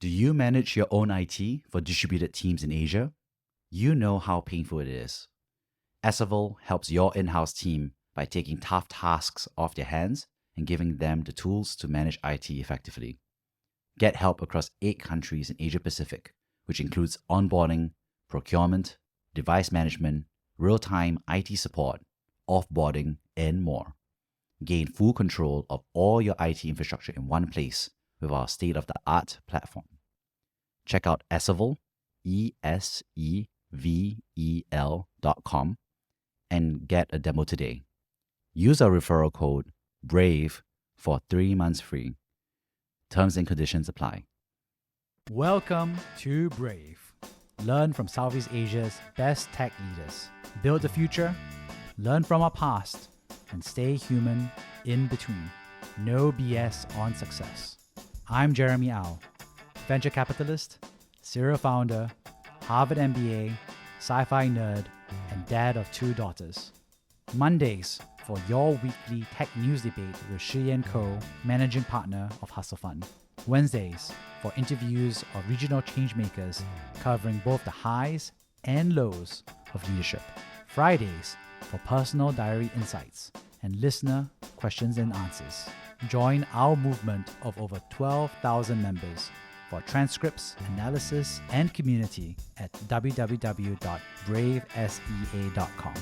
Do you manage your own IT for distributed teams in Asia? You know how painful it is. Asavol helps your in-house team by taking tough tasks off their hands and giving them the tools to manage IT effectively. Get help across 8 countries in Asia Pacific, which includes onboarding, procurement, device management, real-time IT support, offboarding, and more. Gain full control of all your IT infrastructure in one place with our state-of-the-art platform. Check out Essevel, ESEVEL.com, and get a demo today. Use our referral code BRAVE for 3 months free. Terms and conditions apply. Welcome to Brave. Learn from Southeast Asia's best tech leaders. Build the future, learn from our past, and stay human in between. No BS on success. I'm Jeremy Au, venture capitalist, serial founder, Harvard MBA, sci-fi nerd, and dad of 2 daughters. Mondays for your weekly tech news debate with Shi & Co., managing partner of Hustle Fund. Wednesdays for interviews of regional changemakers covering both the highs and lows of leadership. Fridays for personal diary insights and listener questions and answers. Join our movement of over 12,000 members for transcripts, analysis, and community at www.bravesea.com.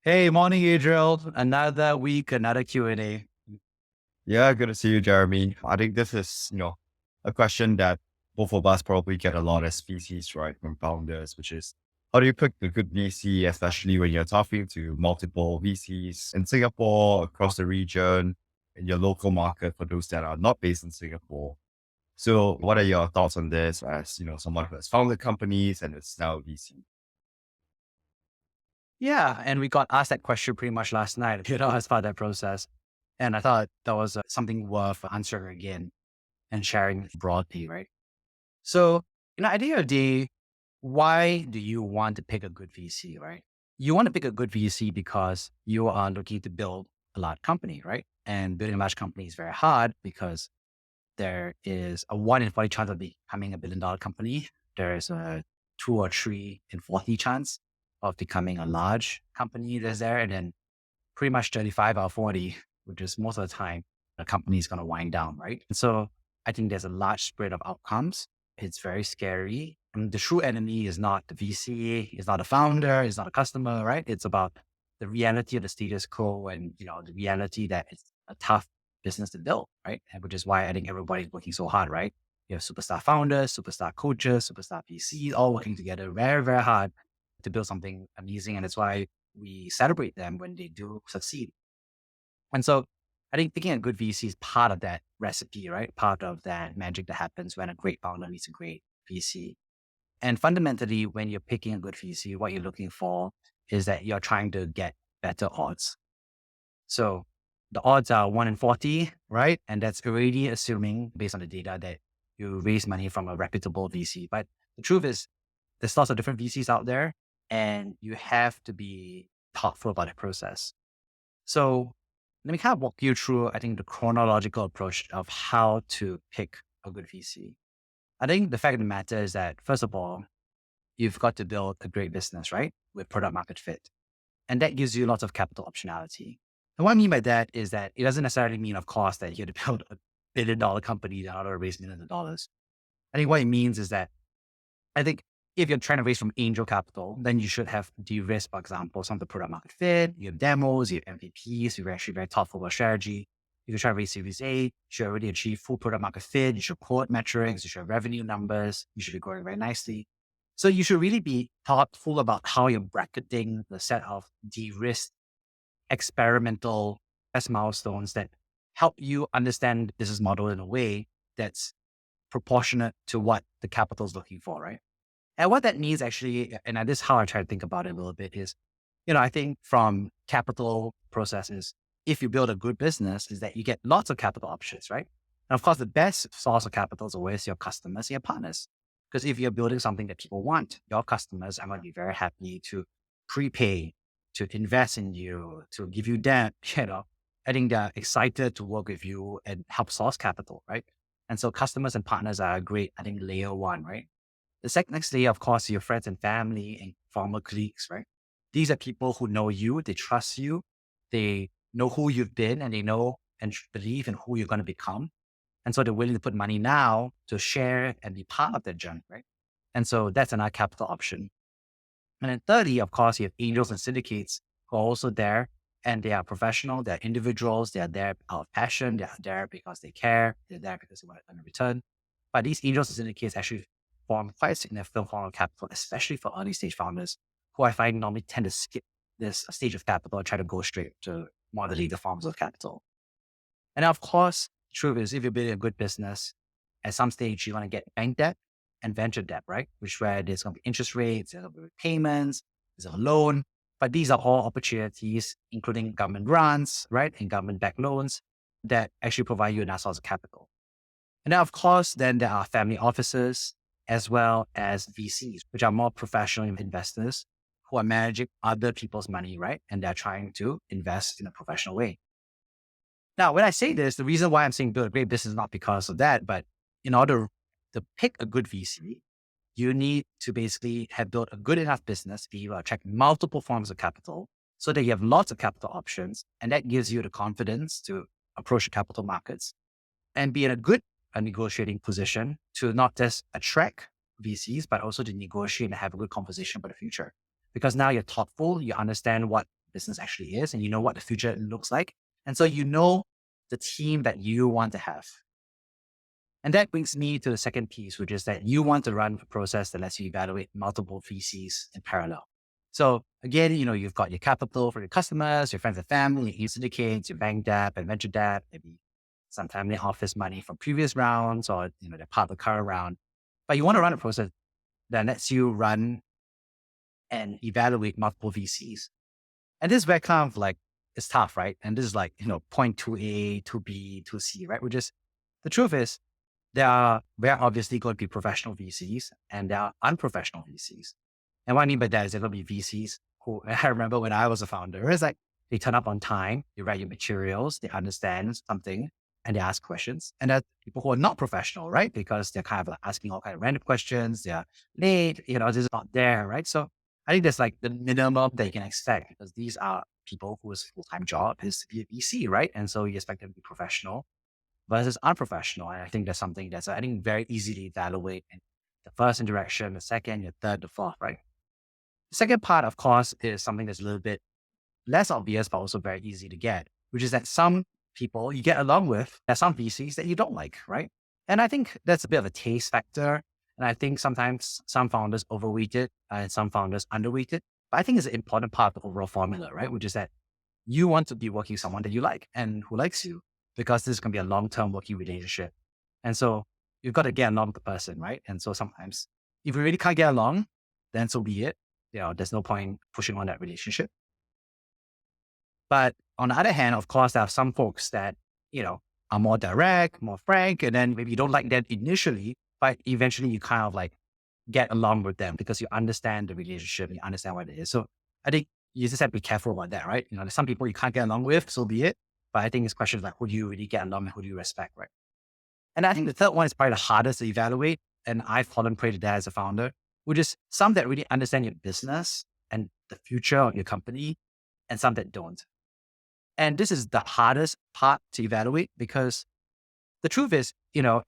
Hey, morning, Adriel. Another week, another Q&A. Yeah, good to see you, Jeremy. I think this is, a question that both of us probably get a lot as VCs, right, from founders, which is how do you pick a good VC, especially when you're talking to multiple VCs in Singapore, across the region, in your local market for those that are not based in Singapore. So what are your thoughts on this as, someone who has founded companies and is now a VC? Yeah, and we got asked that question pretty much last night, as part of that process. And I thought that was something worth answering again and sharing broadly, right? So, at the end of the day, why do you want to pick a good VC, right? You want to pick a good VC because you are looking to build a large company, right? And building a large company is very hard because there is a 1 in 40 chance of becoming a $1 billion company. There is a 2 or 3 in 40 chance of becoming a large company that's there. And then pretty much 35 out of 40, which is most of the time, the company is going to wind down, right? And so I think there's a large spread of outcomes. It's very scary. And the true enemy is not the VC, it's not the founder, it's not a customer, right? It's about the reality of the status quo and, the reality that it's a tough business to build, right? And which is why I think everybody's working so hard, right? You have superstar founders, superstar coaches, superstar VCs, all working together very, very hard to build something amazing. And that's why we celebrate them when they do succeed. And so I think picking a good VC is part of that recipe, right? Part of that magic that happens when a great founder meets a great VC. And fundamentally, when you're picking a good VC, what you're looking for is that you're trying to get better odds. So the odds are 1 in 40, right? And that's already assuming, based on the data, that you raise money from a reputable VC. But the truth is, there's lots of different VCs out there, and you have to be thoughtful about the process. So let me kind of walk you through, I think, the chronological approach of how to pick a good VC. I think the fact of the matter is that, first of all, you've got to build a great business, right? With product market fit. And that gives you lots of capital optionality. And what I mean by that is that it doesn't necessarily mean, of course, that you have to build a $1 billion company that ought to raise millions of dollars. I think what it means is that I think if you're trying to raise from angel capital, then you should have de-risk, for example, some of the product market fit. You have demos, you have MVPs, you're actually very thoughtful about strategy. If you try to raise Series A, you should already achieve full product market fit. You should quote metrics, you should have revenue numbers, you should be growing very nicely. So you should really be thoughtful about how you're bracketing the set of de-risk experimental test milestones that help you understand the business model in a way that's proportionate to what the capital is looking for, right? And what that means actually, and this is how I try to think about it a little bit is, I think from capital processes, if you build a good business, is that you get lots of capital options, right? And of course, the best source of capital is always your customers and your partners. Because if you're building something that people want, your customers are going to be very happy to prepay to invest in you, to give you debt, I think they're excited to work with you and help source capital, right? And so customers and partners are a great, I think, layer one, right? The next layer, of course, your friends and family and former colleagues, right? These are people who know you, they trust you, they know who you've been, and they know and believe in who you're going to become. And so they're willing to put money now to share and be part of that journey, right? And so that's another capital option. And then thirdly, of course, you have angels and syndicates who are also there, and they are professional, they're individuals, they're there out of passion, they're there because they care, they're there because they want to return. But these angels and syndicates actually form quite a significant form of capital, especially for early stage founders who I find normally tend to skip this stage of capital and try to go straight to more of the later forms of capital. And of course, the truth is, if you're building a good business, at some stage you want to get bank debt and venture debt, right? Which where there's going to be interest rates, there's going to be payments, there's a loan. But these are all opportunities, including government grants, right? And government-backed loans that actually provide you another source of capital. And then, of course, then there are family offices as well as VCs, which are more professional investors who are managing other people's money, right? And they're trying to invest in a professional way. Now, when I say this, the reason why I'm saying build a great business is not because of that, but in order to pick a good VC, you need to basically have built a good enough business to be able to attract multiple forms of capital so that you have lots of capital options. And that gives you the confidence to approach the capital markets and be in a good negotiating position to not just attract VCs, but also to negotiate and have a good conversation about the future. Because now you're thoughtful, you understand what business actually is, and you know what the future looks like. And so you know the team that you want to have. And that brings me to the second piece, which is that you want to run a process that lets you evaluate multiple VCs in parallel. So again, you've got your capital for your customers, your friends and family, your syndicates, your bank debt and venture debt, maybe some family office money from previous rounds or, they're part of the current round. But you want to run a process that lets you run and evaluate multiple VCs. And this is where kind of like, it's tough, right? And this is like, point 2A, 2B, 2C, right? Which is, the truth is, there are obviously going to be professional VCs and there are unprofessional VCs. And what I mean by that is there going to be VCs who, I remember when I was a founder, it's like they turn up on time, they write your materials, they understand something, and they ask questions. And there are people who are not professional, right? Because they're kind of like asking all kind of random questions, they're late, this is not there, right? So I think that's like the minimum that you can expect because these are people whose full-time job is to be a VC, right? And so you expect them to be professional versus unprofessional. And I think that's something that's, I think, very easy to evaluate in the first interaction, the second, the third, the fourth, right? The second part, of course, is something that's a little bit less obvious, but also very easy to get, which is that some people you get along with, there are some VCs that you don't like, right? And I think that's a bit of a taste factor. And I think sometimes some founders overweight it and some founders underweight it. But I think it's an important part of the overall formula, right? Which is that you want to be working with someone that you like and who likes you, because this is going to be a long-term working relationship. And so you've got to get along with the person, right? And so sometimes if you really can't get along, then so be it. There's no point pushing on that relationship. But on the other hand, of course, there are some folks that, are more direct, more frank, and then maybe you don't like them initially, but eventually you kind of like get along with them because you understand the relationship, you understand what it is. So I think you just have to be careful about that, right? There's some people you can't get along with, so be it. But I think it's questions like, who do you really get along with, who do you respect, right? And I think the third one is probably the hardest to evaluate. And I've contemplated that as a founder, which is some that really understand your business and the future of your company and some that don't. And this is the hardest part to evaluate because the truth is,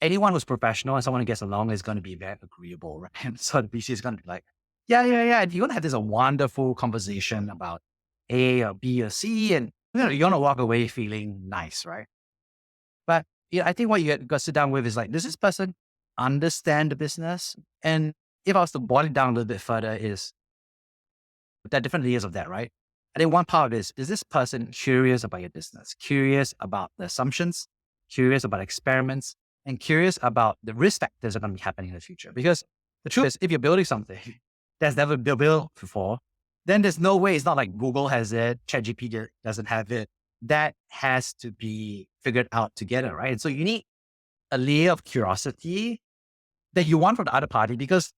anyone who's professional and someone who gets along is going to be very agreeable, right? And so the VC is going to be like, yeah. And you're going to have this a wonderful conversation about A or B or C. And you're going to walk away feeling nice, right? But I think what you got to sit down with is like, does this person understand the business? And if I was to boil it down a little bit further is, there are different layers of that, right? I think one part of this is this person curious about your business, curious about the assumptions, curious about experiments, and curious about the risk factors that are going to be happening in the future. Because the truth is, if you're building something that's never been built before, then there's no way. It's not like Google has it, ChatGPT doesn't have it. That has to be figured out together, right? And so you need a layer of curiosity that you want from the other party because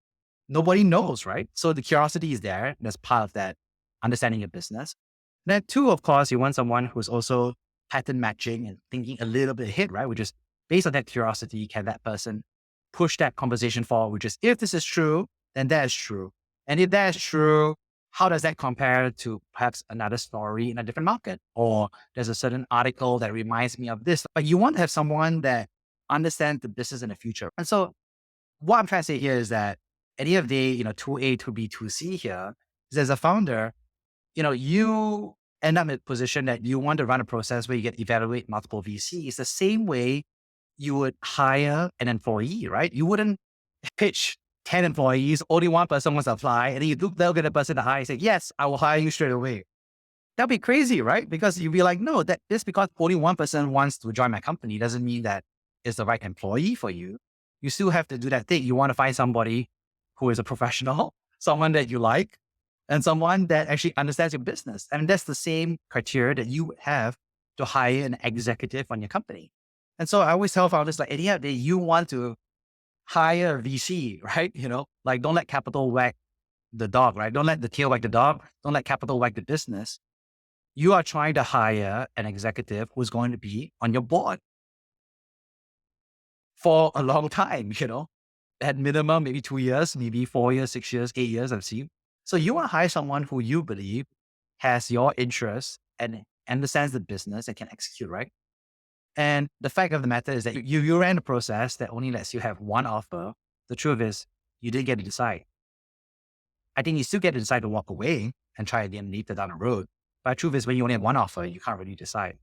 nobody knows, right? So the curiosity is there. That's part of that understanding your business. Then two, of course, you want someone who's also pattern matching and thinking a little bit ahead, right? Which is based on that curiosity, can that person push that conversation forward, which is if this is true, then that is true. And if that is true, how does that compare to perhaps another story in a different market? Or there's a certain article that reminds me of this. But you want to have someone that understands the business in the future. And so what I'm trying to say here is that at the end of the day, 2A, 2B, 2C here is as a founder, you end up in a position that you want to run a process where you get evaluate multiple VCs the same way you would hire an employee, right? You wouldn't pitch 10 employees, only one person wants to apply, and then you look at the person to hire and say, yes, I will hire you straight away. That'd be crazy, right? Because you'd be like, no, that just because only one person wants to join my company doesn't mean that it's the right employee for you. You still have to do that thing. You want to find somebody who is a professional, someone that you like, and someone that actually understands your business. And that's the same criteria that you have to hire an executive on your company. And so I always tell founders, like, at the end of the day, you want to hire a VC, right? Like, don't let capital whack the dog, right? Don't let the tail whack the dog. Don't let capital whack the business. You are trying to hire an executive who's going to be on your board for a long time, at minimum, maybe 2 years, maybe 4 years, 6 years, 8 years, I've seen. So you want to hire someone who you believe has your interests and understands the business and can execute, right? And the fact of the matter is that you ran a process that only lets you have one offer. The truth is you didn't get to decide. I think you still get to decide to walk away and try again later down the road. But the truth is when you only have one offer, you can't really decide.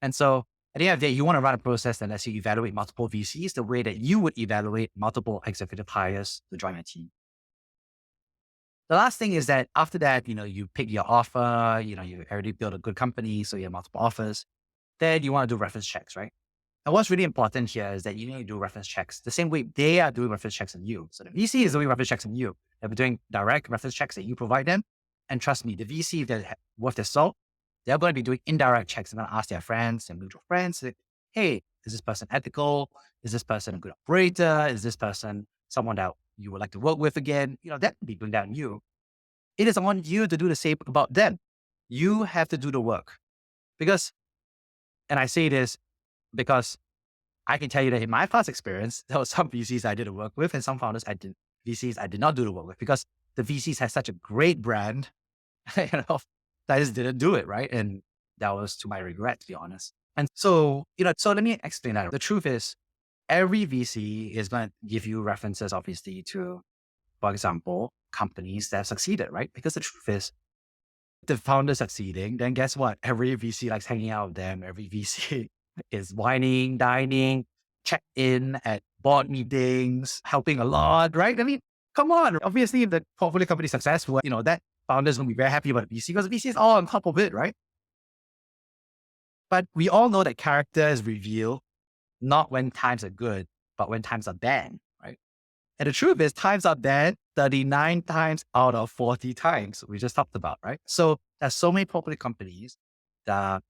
And so at the end of the day, you want to run a process that lets you evaluate multiple VCs the way that you would evaluate multiple executive hires to join a team. The last thing is that after that, you pick your offer, you already built a good company, so you have multiple offers. Then you want to do reference checks, right? And what's really important here is that you need to do reference checks the same way they are doing reference checks on you. So the VC is doing reference checks on you. They're doing direct reference checks that you provide them. And trust me, the VC, if they're worth their salt, they're going to be doing indirect checks and going to ask their friends and mutual friends, like, hey, is this person ethical? Is this person a good operator? Is this person someone that you would like to work with again? That can be going down you. It is on you to do the same about them. You have to do the work because, and I say this because I can tell you that in my past experience, there were some VCs I didn't work with and some VCs I did not do the work with because the VCs had such a great brand, that I just didn't do it, right? And that was to my regret, to be honest. And so, so let me explain that. The truth is every VC is going to give you references, obviously, to, for example, companies that have succeeded, right? Because the truth is, the founder succeeding, then guess what? Every VC likes hanging out with them. Every VC is whining, dining, check in at board meetings, helping a lot, right? I mean, come on. Obviously, if the portfolio company is successful, that founder's going to be very happy about the VC because the VC is all on top of it, right? But we all know that character is revealed not when times are good, but when times are bad, right? And the truth is times are bad 39 times out of 40 times we just talked about, right? So there's so many portfolio companies that are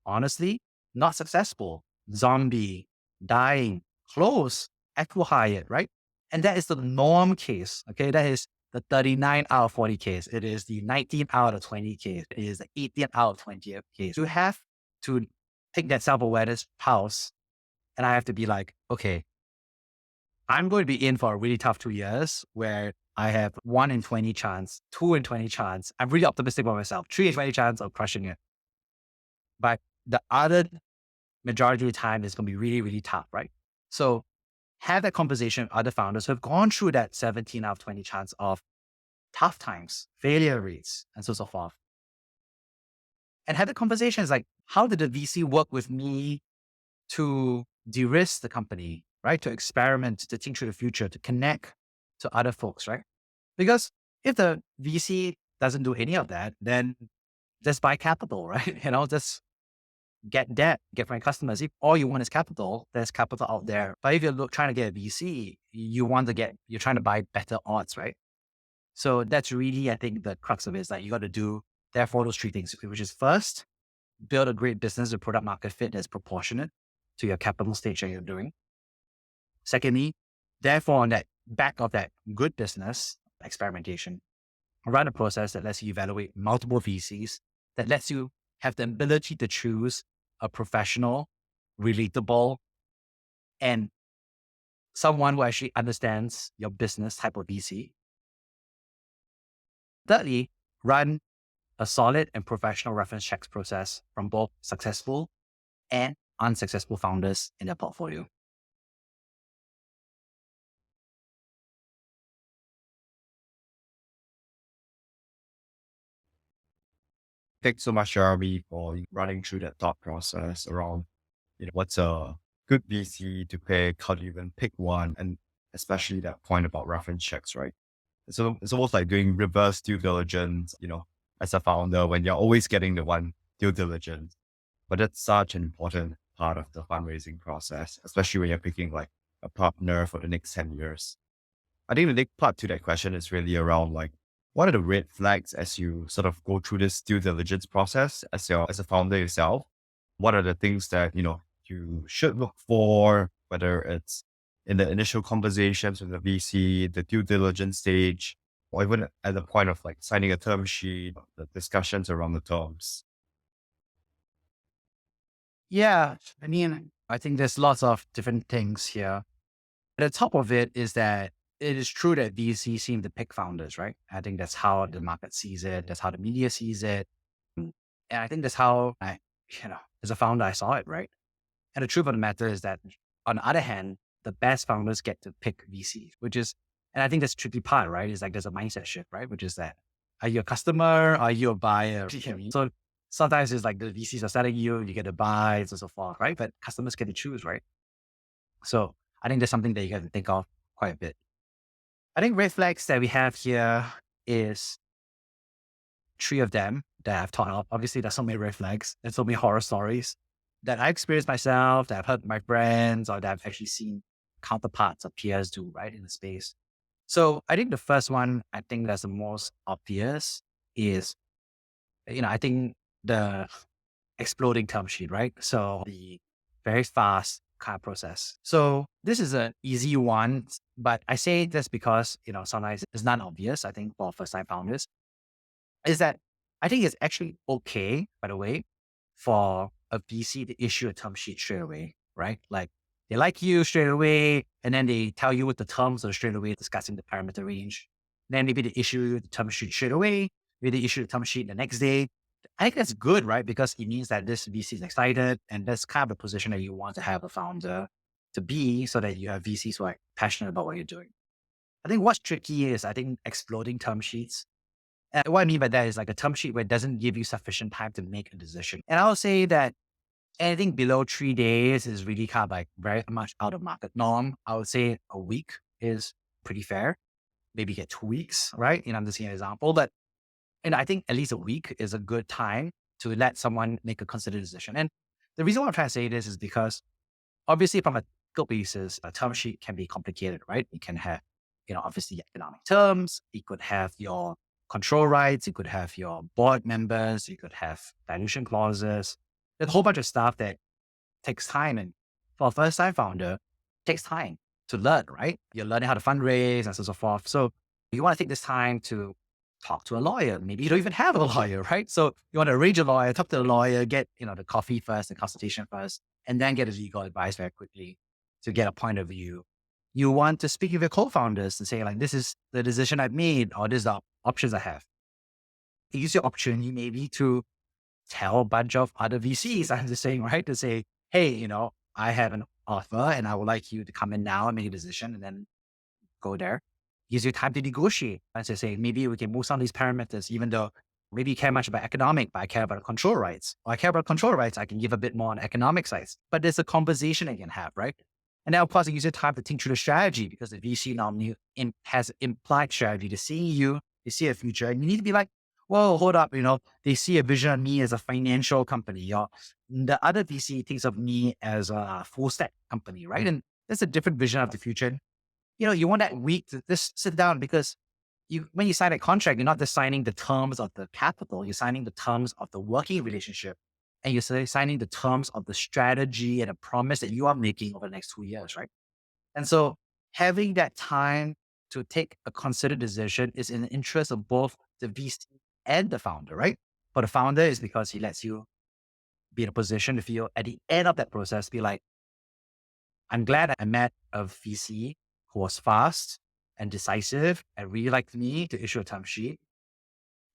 honestly not successful, zombie, dying, close, acqui-hired, right? And that is the norm case, okay? That is the 39 out of 40 case. It is the 19 out of 20 case. It is the 18 out of 20 case. You have to take that self-awareness pulse and I have to be like, okay, I'm going to be in for a really tough 2 years where I have 1 in 20 chance, 2 in 20 chance. I'm really optimistic about myself, 3 in 20 chance of crushing it. But the other majority of the time is going to be really, really tough, right? So have that conversation with other founders who have gone through that 17 out of 20 chance of tough times, failure rates, and so forth. And have the conversations like, how did the VC work with me to de-risk the company, right? To experiment, to think through the future, to connect to other folks, right? Because if the VC doesn't do any of that, then just buy capital, right? Just get debt, get from customers. If all you want is capital, there's capital out there. But if you're trying to get a VC, you're trying to buy better odds, right? So that's really, I think, the crux of it is that you got to do, therefore, those 3 things, which is first, build a great business with product market fit that's proportionate to your capital stage that you're doing. Secondly, therefore, on that back of that good business, experimentation. run a process that lets you evaluate multiple VCs, that lets you have the ability to choose a professional, relatable, and someone who actually understands your business type of VC. Thirdly, run a solid and professional reference checks process from both successful and unsuccessful founders in their portfolio. Thanks so much, Jeremy, for running through that thought process around, what's a good VC to pick, how do you even pick one, and especially that point about reference checks, right? So it's almost like doing reverse due diligence, as a founder when you're always getting the one due diligence. But that's such an important part of the fundraising process, especially when you're picking like a partner for the next 10 years. I think the next part to that question is really around like, what are the red flags as you sort of go through this due diligence process as a founder yourself? What are the things that, you should look for, whether it's in the initial conversations with the VC, the due diligence stage, or even at the point of like signing a term sheet, the discussions around the terms? Yeah, I think there's lots of different things here. At the top of it is that it is true that VC seem to pick founders, right? I think that's how the market sees it. That's how the media sees it. And I think that's how as a founder, I saw it, right? And the truth of the matter is that on the other hand, the best founders get to pick VC, and I think that's the tricky part, right? It's like there's a mindset shift, right? Which is that, are you a customer? Are you a buyer? You know what I mean? So sometimes it's like the VCs are selling you, you get to buy, and so forth, right? But customers get to choose, right? So I think that's something that you have to think of quite a bit. I think red flags that we have here is three of them that I've thought of. Obviously, there's so many red flags and so many horror stories that I experienced myself, that I've heard my friends, or that I've actually seen counterparts or peers do, right, in the space. So I think the first one, I think that's the most obvious is, I think the exploding term sheet, right? So the very fast kind of process. So this is an easy one, but I say this because, sometimes it's not obvious, I think, for first time founders, is that I think it's actually okay, by the way, for a VC to issue a term sheet straight away, right? Like they like you straight away, and then they tell you what the terms are straight away, discussing the parameter range. Then maybe they issue the term sheet straight away. Maybe they issue the term sheet the next day. I think that's good, right? Because it means that this VC is excited, and that's kind of the position that you want to have a founder to be, so that you have VCs who are passionate about what you're doing. I think what's tricky is, I think, exploding term sheets. And what I mean by that is like a term sheet where it doesn't give you sufficient time to make a decision. And I would say that anything below 3 days is really kind of like very much out of market norm. I would say a week is pretty fair. Maybe get 2 weeks, right? I'm just giving an example, but I think at least a week is a good time to let someone make a considered decision. And the reason why I'm trying to say this is because obviously from a legal basis, a term sheet can be complicated, right? It can have, obviously economic terms. It could have your control rights. It could have your board members. You could have dilution clauses. There's a whole bunch of stuff that takes time. And for a first time founder, it takes time to learn, right? You're learning how to fundraise and so forth. So you want to take this time to talk to a lawyer. Maybe you don't even have a lawyer, right? So you want to arrange a lawyer, talk to the lawyer, get, the coffee first, the consultation first, and then get a legal advice very quickly to get a point of view. You want to speak with your co-founders and say, like, this is the decision I've made, or this is the options I have. Use your opportunity maybe to tell a bunch of other VCs, I'm just saying, right? To say, hey, I have an offer and I would like you to come in now and make a decision, and then go there. Gives you time to negotiate. As I say, maybe we can move some of these parameters, even though maybe you care much about economic, but I care about control rights. Or I care about control rights, I can give a bit more on economic sides. But there's a conversation I can have, right? And now, of course, it gives you time to think through the strategy, because the VC normally has implied strategy to see you, they see a future, and you need to be like, whoa, hold up, they see a vision of me as a financial company, or the other VC thinks of me as a full stack company, right? And that's a different vision of the future. You want that week to just sit down, because when you sign a contract, you're not just signing the terms of the capital, you're signing the terms of the working relationship, and you're signing the terms of the strategy and a promise that you are making over the next 2 years, right? And so having that time to take a considered decision is in the interest of both the VC and the founder, right? For the founder is because he lets you be in a position to feel at the end of that process, be like, I'm glad I met a VC who was fast and decisive and really liked me to issue a term sheet.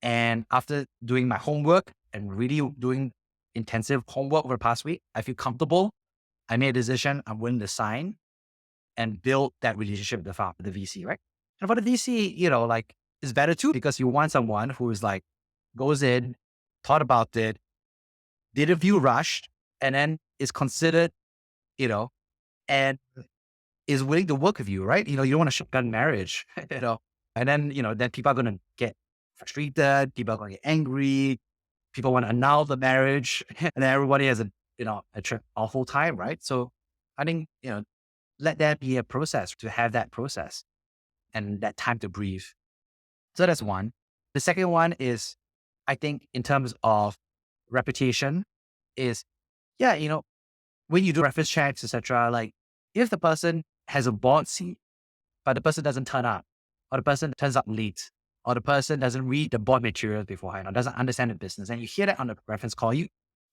And after doing my homework and really doing intensive homework over the past week, I feel comfortable. I made a decision. I'm willing to sign and build that relationship with the VC, right? And for the VC, like it's better too, because you want someone who is like, goes in, thought about it, didn't feel rushed, and then is considered, and is willing to work with you, right? You don't want a shotgun marriage, and then people are going to get frustrated. People are going to get angry. People want to annul the marriage and then everybody has a awful time, right? So I think, let that be a process, to have that process and that time to breathe. So that's one. The second one is, I think in terms of reputation is, when you do reference checks, etc., like if the person has a board seat, but the person doesn't turn up, or the person turns up late, or the person doesn't read the board materials beforehand, or doesn't understand the business, and you hear that on the reference call,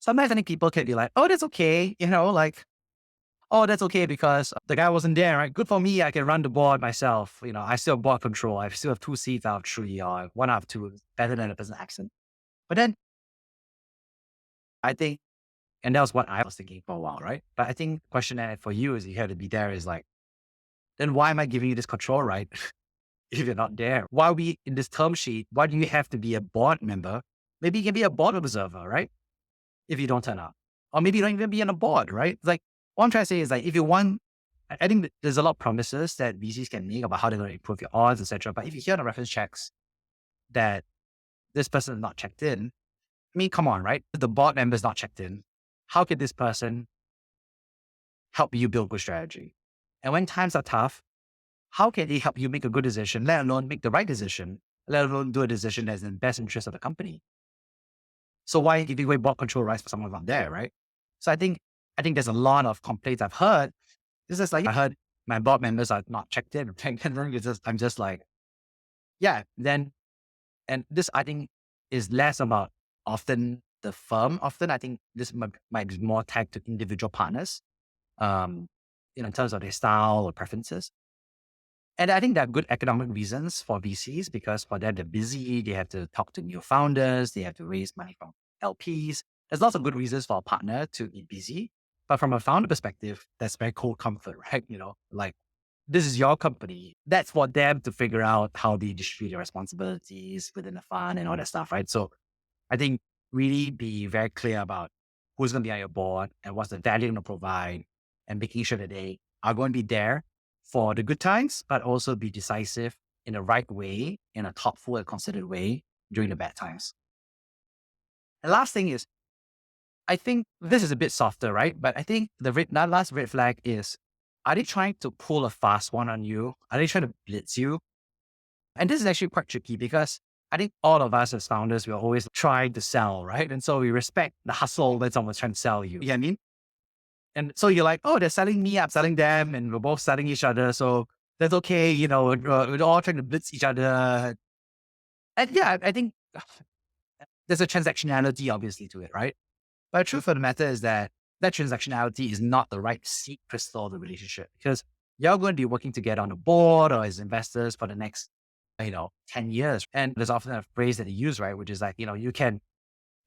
sometimes I think people can be like, oh, that's okay, oh, that's okay because the guy wasn't there, right? Good for me, I can run the board myself. I still have board control. I still have 2 seats out of 3, or 1 out of 2, better than a person accent. But then I think, and that was what I was thinking for a while, right? But I think the question for you is, you have to be there, is like, then why am I giving you this control, right? If you're not there, why are we in this term sheet? Why do you have to be a board member? Maybe you can be a board observer, right? If you don't turn up, or maybe you don't even be on a board, right? It's like, what I'm trying to say is, like, if you want, I think there's a lot of promises that VCs can make about how they're going to improve your odds, etc. But if you hear the reference checks that this person is not checked in, I mean, come on, right? If the board member is not checked in, how can this person help you build good strategy? And when times are tough, how can they help you make a good decision, let alone make the right decision, let alone do a decision that's in the best interest of the company? So why give away board control rights for someone who's not there, right? So I think there's a lot of complaints I've heard. This is like, I heard my board members are not checked in. I'm just like, yeah, then, and this I think is less about often the firm. Often I think this might be more tagged to individual partners, in terms of their style or preferences. And I think there are good economic reasons for VCs, because for them, they're busy. They have to talk to new founders. They have to raise money from LPs. There's lots of good reasons for a partner to be busy. But from a founder perspective, that's very cold comfort, right? Like, this is your company. That's for them to figure out how they distribute their responsibilities within the fund and all that stuff, right? So I think really be very clear about who's going to be on your board and what's the value going to provide, and making sure that they are going to be there for the good times, but also be decisive in the right way, in a thoughtful and considered way during the bad times. The last thing is, I think this is a bit softer, right? But I think that last red flag is, are they trying to pull a fast one on you? Are they trying to blitz you? And this is actually quite tricky, because I think all of us as founders, we're always trying to sell, right? And so we respect the hustle that someone's trying to sell you. You know what I mean? And so you're like, oh, they're selling me, I'm selling them, and we're both selling each other. So that's okay. We're all trying to blitz each other. And yeah, I think there's a transactionality obviously to it, right? But the truth of the matter is that transactionality is not the right seed crystal of the relationship, because you're going to be working together on the board or as investors for the next, 10 years. And there's often a phrase that they use, right? Which is like, you can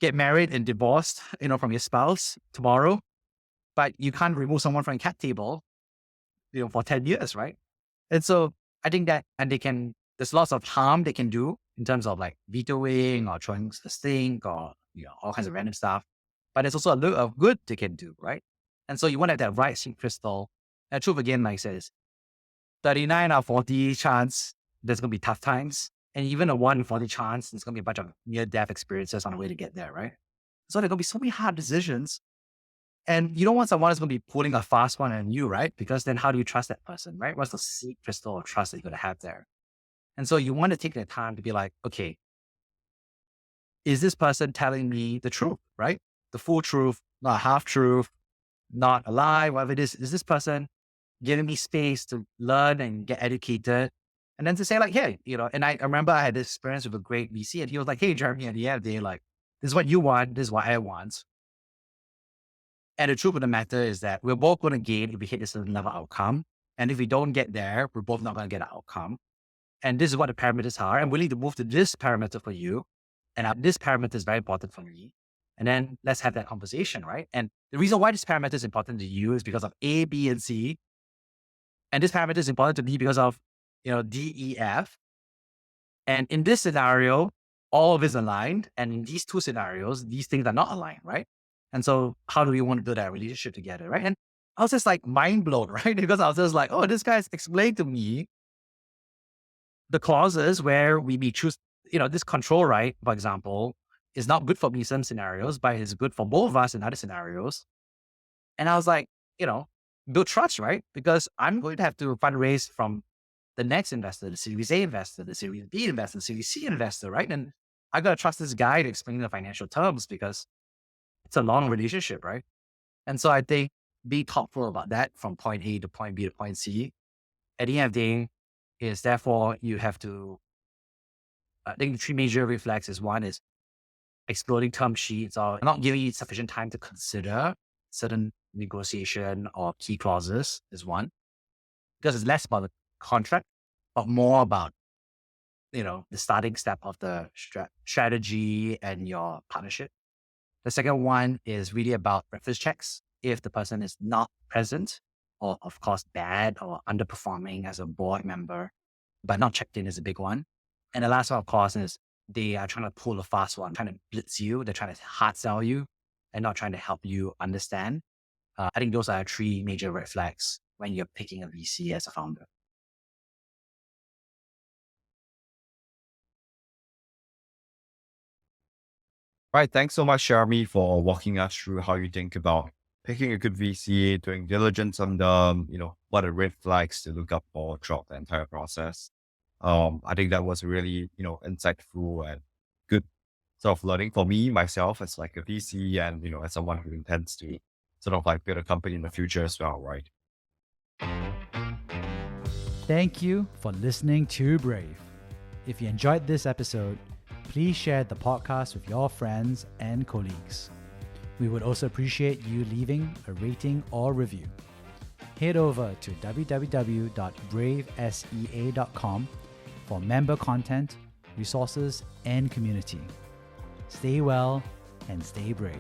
get married and divorced, from your spouse tomorrow, but you can't remove someone from a cat table, for 10 years, right? And so I think that, and there's lots of harm they can do in terms of like vetoing or throwing the stink or, all kinds of random stuff. But there's also a little of good they can do, right? And so you want to have that right seed crystal. And truth again, like I said, is 39 out of 40 chance there's going to be tough times. And even a 1 in 40 chance, there's going to be a bunch of near-death experiences on the way to get there, right? So there are going to be so many hard decisions. And you don't want someone that's going to be pulling a fast one on you, right? Because then how do you trust that person, right? What's the seed crystal of trust that you're going to have there? And so you want to take the time to be like, okay, is this person telling me the truth, right? The full truth, not half truth, not a lie, whatever it is. Is this person giving me space to learn and get educated? And then to say like, hey, and I remember I had this experience with a great VC and he was like, hey, Jeremy, at the end of the day, like, this is what you want. This is what I want. And the truth of the matter is that we're both going to gain if we hit this level outcome. And if we don't get there, we're both not going to get an outcome. And this is what the parameters are. I'm willing to move to this parameter for you. And this parameter is very important for me. And then let's have that conversation, right? And the reason why this parameter is important to you is because of A, B, and C. And this parameter is important to me because of, D, E, F. And in this scenario, all of it is aligned. And in these two scenarios, these things are not aligned, right? And so how do we want to build that relationship together, right? And I was just like mind blown, right? Because I was just like, oh, this guy's explained to me the clauses where we may choose, this control right, for example, is not good for me in some scenarios, but it's good for both of us in other scenarios. And I was like, build trust, right? Because I'm going to have to fundraise from the next investor, the Series A investor, the Series B investor, the Series C investor, right? And I got to trust this guy to explain the financial terms because it's a long relationship, right? And so I think be thoughtful about that from point A to point B to point C. At the end of the day, is therefore you have to, I think the three major red flags is one is exploding term sheets or not giving you sufficient time to consider certain negotiation or key clauses is one. Because it's less about the contract, but more about, the starting step of the strategy and your partnership. The second one is really about reference checks. If the person is not present or of course bad or underperforming as a board member, but not checked in is a big one. And the last one, of course, is they are trying to pull a fast one, trying to blitz you. They're trying to hard sell you and not trying to help you understand. I think those are three major red flags when you're picking a VC as a founder. Right. Thanks so much, Jeremy, for walking us through how you think about picking a good VC, doing diligence on them, what are red flags to look up for throughout the entire process. I think that was really, insightful and good sort of learning for me, myself, as like a VC and, as someone who intends to sort of like build a company in the future as well, right? Thank you for listening to Brave. If you enjoyed this episode, please share the podcast with your friends and colleagues. We would also appreciate you leaving a rating or review. Head over to www.bravesea.com for member content, resources, and community. Stay well and stay brave.